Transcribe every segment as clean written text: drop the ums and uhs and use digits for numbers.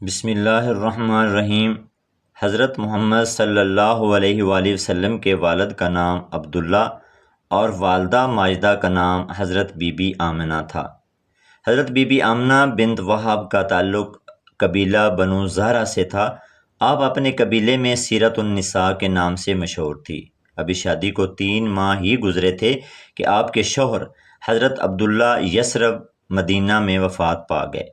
بسم اللہ الرحمن الرحیم۔ حضرت محمد صلی اللہ علیہ وآلہ وسلم کے والد کا نام عبداللہ اور والدہ ماجدہ کا نام حضرت بی بی آمنہ تھا۔ حضرت بی بی آمنہ بنت وہب کا تعلق قبیلہ بنو زہرہ سے تھا۔ آپ اپنے قبیلے میں سیرت النساء کے نام سے مشہور تھی۔ ابھی شادی کو 3 ماہ ہی گزرے تھے کہ آپ کے شوہر حضرت عبداللہ یثرب مدینہ میں وفات پا گئے۔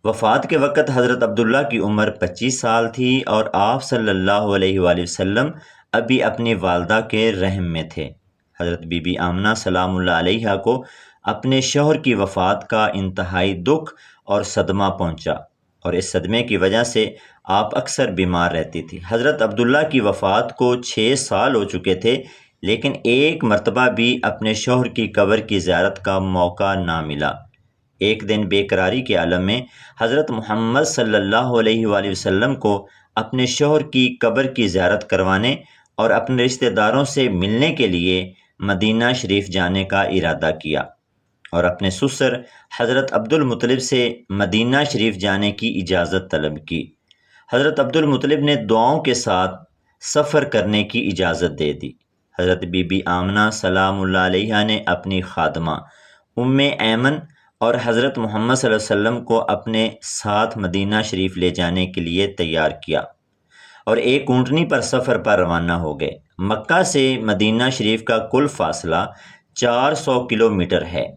وفات کے وقت حضرت عبداللہ کی عمر 25 سال تھی اور آپ صلی اللہ علیہ وآلہ وسلم ابھی اپنی والدہ کے رحم میں تھے۔ حضرت بی بی آمنہ سلام اللہ علیہا کو اپنے شوہر کی وفات کا انتہائی دکھ اور صدمہ پہنچا اور اس صدمے کی وجہ سے آپ اکثر بیمار رہتی تھی۔ حضرت عبداللہ کی وفات کو 6 سال ہو چکے تھے، لیکن ایک مرتبہ بھی اپنے شوہر کی قبر کی زیارت کا موقع نہ ملا۔ ایک دن بے قراری کے عالم میں حضرت محمد صلی اللہ علیہ وآلہ وسلم کو اپنے شوہر کی قبر کی زیارت کروانے اور اپنے رشتہ داروں سے ملنے کے لیے مدینہ شریف جانے کا ارادہ کیا اور اپنے سسر حضرت عبد المطلب سے مدینہ شریف جانے کی اجازت طلب کی۔ حضرت عبد المطلب نے دعاؤں کے ساتھ سفر کرنے کی اجازت دے دی۔ حضرت بی بی آمنہ سلام اللہ علیہا نے اپنی خادمہ ام ایمن اور حضرت محمد صلی اللہ علیہ وسلم کو اپنے ساتھ مدینہ شریف لے جانے کے لیے تیار کیا اور ایک اونٹنی پر سفر پر روانہ ہو گئے۔ مکہ سے مدینہ شریف کا کل فاصلہ 400 کلومیٹر ہے۔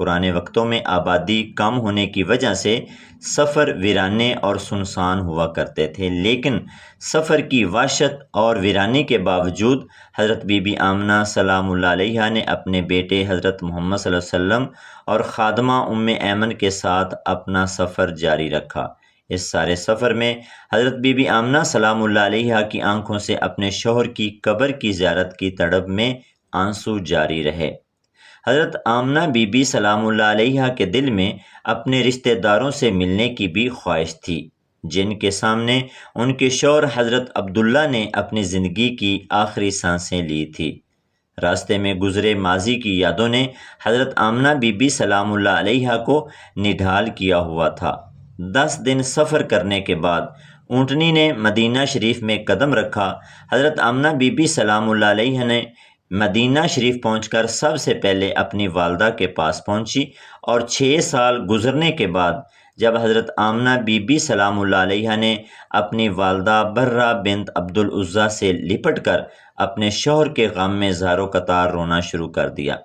پرانے وقتوں میں آبادی کم ہونے کی وجہ سے سفر ویرانے اور سنسان ہوا کرتے تھے، لیکن سفر کی وحشت اور ویرانی کے باوجود حضرت بی بی آمنہ سلام اللہ علیہا نے اپنے بیٹے حضرت محمد صلی اللہ علیہ وسلم اور خادمہ ام ایمن کے ساتھ اپنا سفر جاری رکھا۔ اس سارے سفر میں حضرت بی بی آمنہ سلام اللہ علیہا کی آنکھوں سے اپنے شوہر کی قبر کی زیارت کی تڑپ میں آنسو جاری رہے۔ حضرت آمنہ بی بی سلام اللہ علیہا کے دل میں اپنے رشتہ داروں سے ملنے کی بھی خواہش تھی، جن کے سامنے ان کے شوہر حضرت عبداللہ نے اپنی زندگی کی آخری سانسیں لی تھی۔ راستے میں گزرے ماضی کی یادوں نے حضرت آمنہ بی بی سلام اللہ علیہا کو نڈھال کیا ہوا تھا۔ 10 دن سفر کرنے کے بعد اونٹنی نے مدینہ شریف میں قدم رکھا۔ حضرت آمنہ بی بی سلام اللہ علیہا نے مدینہ شریف پہنچ کر سب سے پہلے اپنی والدہ کے پاس پہنچی اور 6 سال گزرنے کے بعد جب حضرت آمنہ بی بی سلام اللہ علیہا نے اپنی والدہ برہ بنت عبد العزیٰ سے لپٹ کر اپنے شوہر کے غم میں زار و قطار رونا شروع کر دیا۔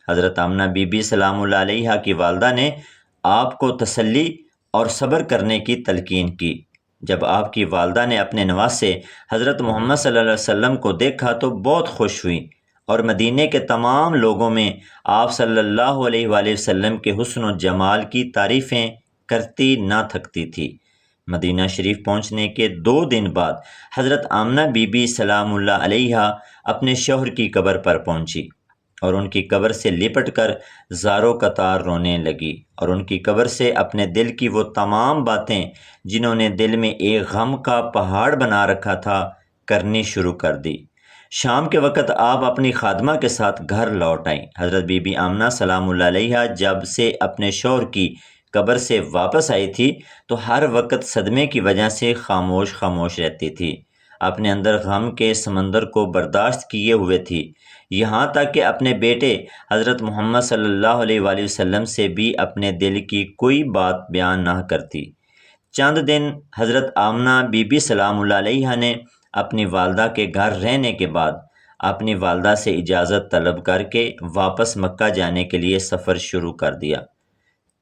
حضرت آمنہ بی بی سلام اللہ علیہا کی والدہ نے آپ کو تسلی اور صبر کرنے کی تلقین کی۔ جب آپ کی والدہ نے اپنے نواسے حضرت محمد صلی اللہ علیہ وسلم کو دیکھا تو بہت خوش ہوئی اور مدینے کے تمام لوگوں میں آپ صلی اللہ علیہ وآلہ وسلم کے حسن و جمال کی تعریفیں کرتی نہ تھکتی تھی۔ مدینہ شریف پہنچنے کے 2 دن بعد حضرت آمنہ بی بی سلام اللہ علیہا اپنے شوہر کی قبر پر پہنچی اور ان کی قبر سے لپٹ کر زار و قطار رونے لگی اور ان کی قبر سے اپنے دل کی وہ تمام باتیں جنہوں نے دل میں ایک غم کا پہاڑ بنا رکھا تھا کرنی شروع کر دی۔ شام کے وقت آپ اپنی خادمہ کے ساتھ گھر لوٹ آئیں۔ حضرت بی بی آمنہ سلام اللہ علیہا جب سے اپنے شوہر کی قبر سے واپس آئی تھی تو ہر وقت صدمے کی وجہ سے خاموش رہتی تھی، اپنے اندر غم کے سمندر کو برداشت کیے ہوئے تھی، یہاں تک کہ اپنے بیٹے حضرت محمد صلی اللہ علیہ وآلہ وسلم سے بھی اپنے دل کی کوئی بات بیان نہ کرتی۔ چند دن حضرت آمنہ بی بی سلام اللہ علیہا نے اپنی والدہ کے گھر رہنے کے بعد اپنی والدہ سے اجازت طلب کر کے واپس مکہ جانے کے لیے سفر شروع کر دیا۔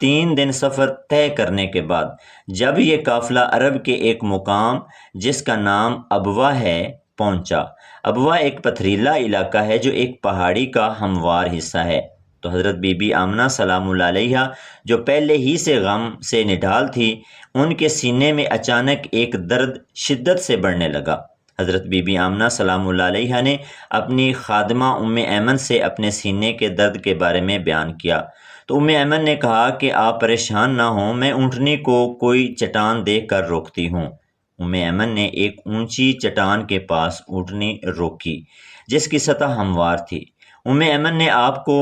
3 دن سفر طے کرنے کے بعد جب یہ قافلہ عرب کے ایک مقام جس کا نام ابوا ہے پہنچا۔ ابوا ایک پتھریلا علاقہ ہے جو ایک پہاڑی کا ہموار حصہ ہے، تو حضرت بی بی آمنہ سلام اللہ علیہا جو پہلے ہی سے غم سے نڈھال تھی، ان کے سینے میں اچانک ایک درد شدت سے بڑھنے لگا۔ حضرت بی بی آمنہ سلام اللہ علیہا نے اپنی خادمہ ام ایمن سے اپنے سینے کے درد کے بارے میں بیان کیا تو ام ایمن نے کہا کہ آپ پریشان نہ ہوں، میں اونٹنی کو کوئی چٹان دیکھ کر روکتی ہوں۔ ام ایمن نے ایک اونچی چٹان کے پاس اونٹنی روکی جس کی سطح ہموار تھی۔ ام ایمن نے آپ کو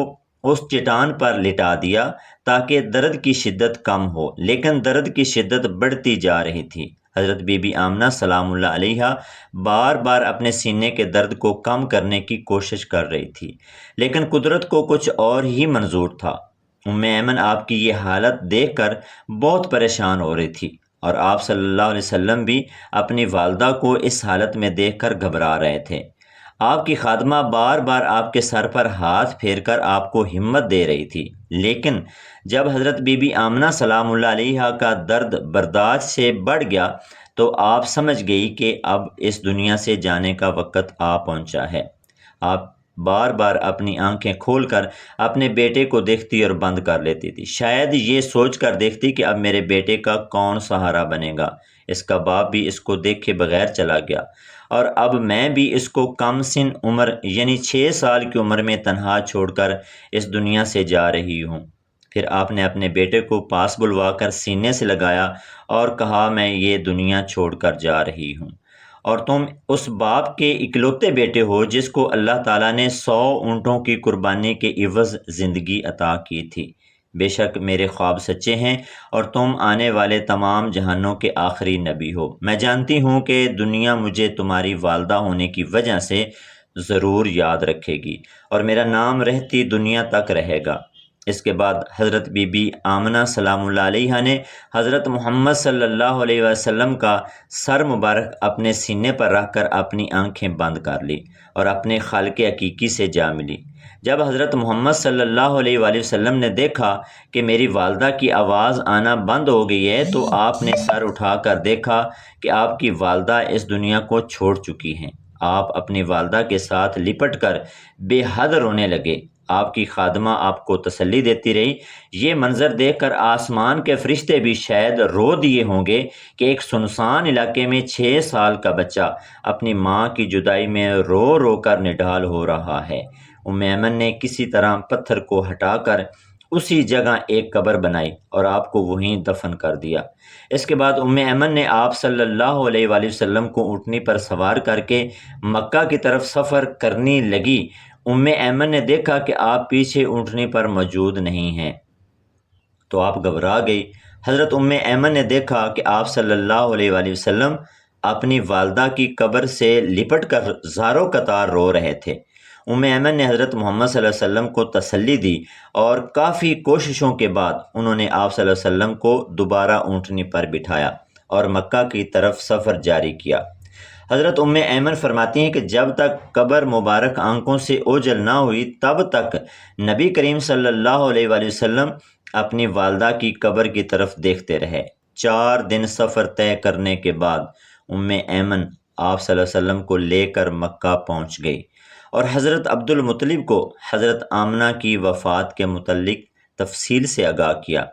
اس چٹان پر لٹا دیا تاکہ درد کی شدت کم ہو، لیکن درد کی شدت بڑھتی جا رہی تھی۔ حضرت بی بی آمنہ سلام اللہ علیہا بار بار اپنے سینے کے درد کو کم کرنے کی کوشش کر رہی تھی، لیکن قدرت کو کچھ اور ہی منظور تھا۔ ایمن آپ کی یہ حالت دیکھ کر بہت پریشان ہو رہی تھی، اور آپ صلی اللہ علیہ وسلم بھی اپنی والدہ کو اس حالت میں دیکھ کر گھبرا رہے تھے۔ آپ کی خادمہ بار بار آپ کے سر پر ہاتھ پھیر کر آپ کو ہمت دے رہی تھی، لیکن جب حضرت بی بی آمنہ سلام اللہ علیہا کا درد برداشت سے بڑھ گیا تو آپ سمجھ گئی کہ اب اس دنیا سے جانے کا وقت آ پہنچا ہے۔ آپ بار بار اپنی آنکھیں کھول کر اپنے بیٹے کو دیکھتی اور بند کر لیتی تھی، شاید یہ سوچ کر دیکھتی کہ اب میرے بیٹے کا کون سہارا بنے گا، اس کا باپ بھی اس کو دیکھے بغیر چلا گیا، اور اب میں بھی اس کو کم سن عمر یعنی 6 سال کی عمر میں تنہا چھوڑ کر اس دنیا سے جا رہی ہوں۔ پھر آپ نے اپنے بیٹے کو پاس بلوا کر سینے سے لگایا اور کہا، میں یہ دنیا چھوڑ کر جا رہی ہوں، اور تم اس باپ کے اکلوتے بیٹے ہو جس کو اللہ تعالیٰ نے 100 اونٹوں کی قربانی کے عوض زندگی عطا کی تھی۔ بے شک میرے خواب سچے ہیں اور تم آنے والے تمام جہانوں کے آخری نبی ہو۔ میں جانتی ہوں کہ دنیا مجھے تمہاری والدہ ہونے کی وجہ سے ضرور یاد رکھے گی، اور میرا نام رہتی دنیا تک رہے گا۔ اس کے بعد حضرت بی بی آمنہ سلام اللہ علیہا نے حضرت محمد صلی اللہ علیہ وسلم کا سر مبارک اپنے سینے پر رکھ کر اپنی آنکھیں بند کر لی اور اپنے خالق حقیقی سے جا ملی۔ جب حضرت محمد صلی اللہ علیہ وآلہ وسلم نے دیکھا کہ میری والدہ کی آواز آنا بند ہو گئی ہے تو آپ نے سر اٹھا کر دیکھا کہ آپ کی والدہ اس دنیا کو چھوڑ چکی ہیں۔ آپ اپنی والدہ کے ساتھ لپٹ کر بے حد رونے لگے۔ آپ کی خادمہ آپ کو تسلی دیتی رہی۔ یہ منظر دیکھ کر آسمان کے فرشتے بھی شاید رو دیے ہوں گے کہ ایک سنسان علاقے میں 6 سال کا بچہ اپنی ماں کی جدائی میں رو رو کر نڈھال ہو رہا ہے۔ ایمن نے کسی طرح پتھر کو ہٹا کر اسی جگہ ایک قبر بنائی اور آپ کو وہیں دفن کر دیا۔ اس کے بعد ایمن نے آپ صلی اللہ علیہ وآلہ وسلم کو اونٹنی پر سوار کر کے مکہ کی طرف سفر کرنے لگی۔ ایمن نے دیکھا کہ آپ پیچھے اونٹنی پر موجود نہیں ہیں تو آپ گھبرا گئی۔ حضرت ایمن نے دیکھا کہ آپ صلی اللہ علیہ وآلہ وسلم اپنی والدہ کی قبر سے لپٹ کر زاروں قطار رو رہے تھے۔ ایمن نے حضرت محمد صلی اللہ علیہ وسلم کو تسلی دی اور کافی کوششوں کے بعد انہوں نے آپ صلی اللہ علیہ وسلم کو دوبارہ اونٹنی پر بٹھایا اور مکہ کی طرف سفر جاری کیا۔ حضرت ایمن فرماتی ہیں کہ جب تک قبر مبارک آنکھوں سے اوجھل نہ ہوئی تب تک نبی کریم صلی اللہ علیہ وآلہ وسلم اپنی والدہ کی قبر کی طرف دیکھتے رہے۔ 4 دن سفر طے کرنے کے بعد ایمن آپ صلی اللہ علیہ وسلم کو لے کر مکہ پہنچ گئی اور حضرت عبد المطلب کو حضرت آمنہ کی وفات کے متعلق تفصیل سے آگاہ کیا۔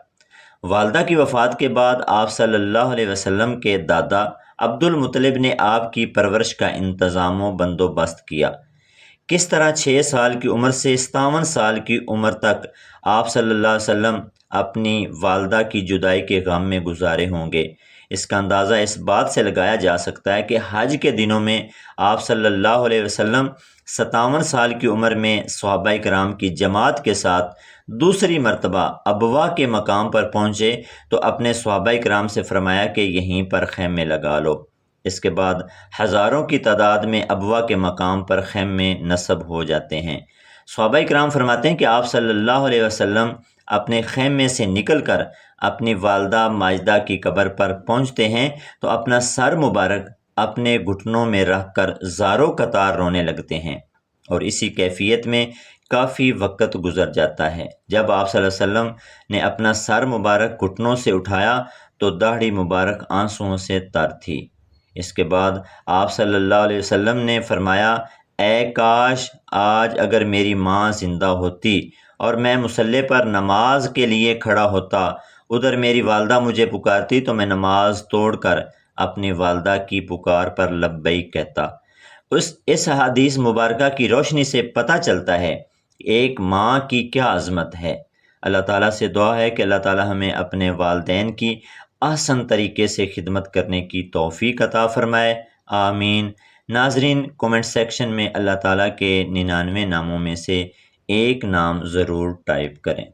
والدہ کی وفات کے بعد آپ صلی اللہ علیہ وسلم کے دادا عبد المطلب نے آپ کی پرورش کا انتظام و بندوبست کیا۔ کس طرح 6 سال کی عمر سے 57 سال کی عمر تک آپ صلی اللہ علیہ وسلم اپنی والدہ کی جدائی کے غم میں گزارے ہوں گے، اس کا اندازہ اس بات سے لگایا جا سکتا ہے کہ حج کے دنوں میں آپ صلی اللہ علیہ وسلم 57 سال کی عمر میں صحابہ کرام کی جماعت کے ساتھ دوسری مرتبہ ابوا کے مقام پر پہنچے تو اپنے صحابہ کرام سے فرمایا کہ یہیں پر خیمے لگا لو۔ اس کے بعد ہزاروں کی تعداد میں ابوا کے مقام پر خیمے نصب ہو جاتے ہیں۔ صحابہ کرام فرماتے ہیں کہ آپ صلی اللہ علیہ وسلم اپنے خیمے سے نکل کر اپنی والدہ ماجدہ کی قبر پر پہنچتے ہیں تو اپنا سر مبارک اپنے گھٹنوں میں رکھ کر زاروں قطار رونے لگتے ہیں، اور اسی کیفیت میں کافی وقت گزر جاتا ہے۔ جب آپ صلی اللہ علیہ وسلم نے اپنا سر مبارک گھٹنوں سے اٹھایا تو داڑھی مبارک آنسوؤں سے تر تھی۔ اس کے بعد آپ صلی اللہ علیہ وسلم نے فرمایا، اے کاش آج اگر میری ماں زندہ ہوتی اور میں مصلی پر نماز کے لیے کھڑا ہوتا، ادھر میری والدہ مجھے پکارتی تو میں نماز توڑ کر اپنی والدہ کی پکار پر لبیک کہتا۔ اس حدیث مبارکہ کی روشنی سے پتہ چلتا ہے ایک ماں کی کیا عظمت ہے۔ اللہ تعالیٰ سے دعا ہے کہ اللہ تعالیٰ ہمیں اپنے والدین کی احسن طریقے سے خدمت کرنے کی توفیق عطا فرمائے، آمین۔ ناظرین، کومنٹ سیکشن میں اللہ تعالیٰ کے 99 ناموں میں سے ایک نام ضرور ٹائپ کریں۔